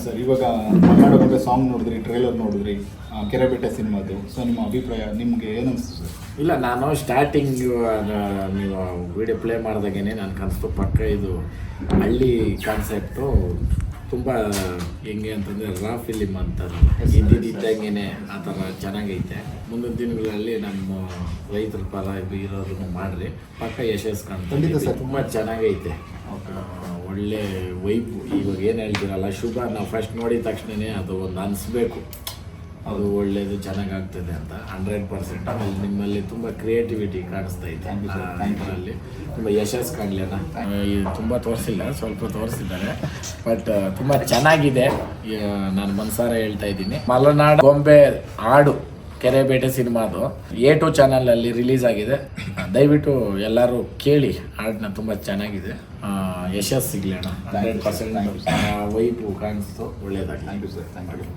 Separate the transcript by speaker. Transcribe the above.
Speaker 1: Sir ಇವಾಗ ಕರ್ನಾಟಕದ song ನೋಡಿದ್ರಿ, ಟ್ರೈಲರ್ ನೋಡಿದ್ರಿ, ಕೆರೆಬೇಟೆ ಸಿನಿಮಾದು. ಸೊ ನಿಮ್ಮ ಅಭಿಪ್ರಾಯ ನಿಮಗೆ ಏನು ಅನಿಸ್ತು ಸರ್?
Speaker 2: ಇಲ್ಲ, ನಾನು ಸ್ಟಾರ್ಟಿಂಗ್ ನೀವು ವಿಡಿಯೋ ಪ್ಲೇ ಮಾಡಿದಾಗೇ ನಾನು ಕನಸು ಪಕ್ಕ ಇದು ಹಳ್ಳಿ ಕಾನ್ಸೆಪ್ಟು ತುಂಬ ಹೆಂಗೆ ಅಂತಂದರೆ ರಾ ಫಿಲಿಮ್ ಅಂತಾರೆ, ಇದ್ದಿದ್ದಂಗೆ ಆ ಥರ ಚೆನ್ನಾಗೈತೆ. ಮುಂದಿನ ದಿನಗಳಲ್ಲಿ ನಮ್ಮ ರೈತರ ಪರ ಇರೋದನ್ನು ಮಾಡಿರಿ, ಪಕ್ಕ ಯಶಸ್ಸು ಕಾಣ್ತದೆ. ತುಂಬ ಚೆನ್ನಾಗೈತೆ, ಒಳ್ಳೆ ವೈಬು. ಇವಾಗ ಏನು ಹೇಳ್ತೀರಲ್ಲ ಶುಭ, ನಾವು ಫಸ್ಟ್ ನೋಡಿದ ತಕ್ಷಣವೇ ಅದು ಒಂದು ಅನಿಸ್ಬೇಕು, ಅದು ಒಳ್ಳೆಯದು ಚೆನ್ನಾಗಾಗ್ತದೆ ಅಂತ 100%. ಆಮೇಲೆ ನಿಮ್ಮಲ್ಲಿ ತುಂಬ ಕ್ರಿಯೇಟಿವಿಟಿ ಕಾಣಿಸ್ತಾ ಇದೆ. ಇದರಲ್ಲಿ ತುಂಬ ಯಶಸ್ಸು ಕಾಣಲಿ ಅಣ್ಣ. ತುಂಬ ತೋರಿಸಿಲ್ಲ, ಸ್ವಲ್ಪ ತೋರಿಸಿದ್ದಾರೆ, ಬಟ್ ತುಂಬ ಚೆನ್ನಾಗಿದೆ. ನಾನು ಮನಸಾರ ಹೇಳ್ತಾ ಇದ್ದೀನಿ. ಮಲೆನಾಡು ಗೊಂಬೆ ಹಾಡು ಕೆರೆಬೇಟೆ ಸಿನಿಮಾದು A2 ಚಾನಲಲ್ಲಿ ರಿಲೀಸ್ ಆಗಿದೆ. ದಯವಿಟ್ಟು ಎಲ್ಲರೂ ಕೇಳಿ, ಹಾಡನ್ನ ತುಂಬ ಚೆನ್ನಾಗಿದೆ. ಯಶಸ್ಸು ಸಿಗಲಿ ಅಣ್ಣ. 100% ವೈಬು ಕಾಣಿಸ್ತು, ಒಳ್ಳೆಯದಾಗಲಿ.
Speaker 1: Thank you sir. Thank you.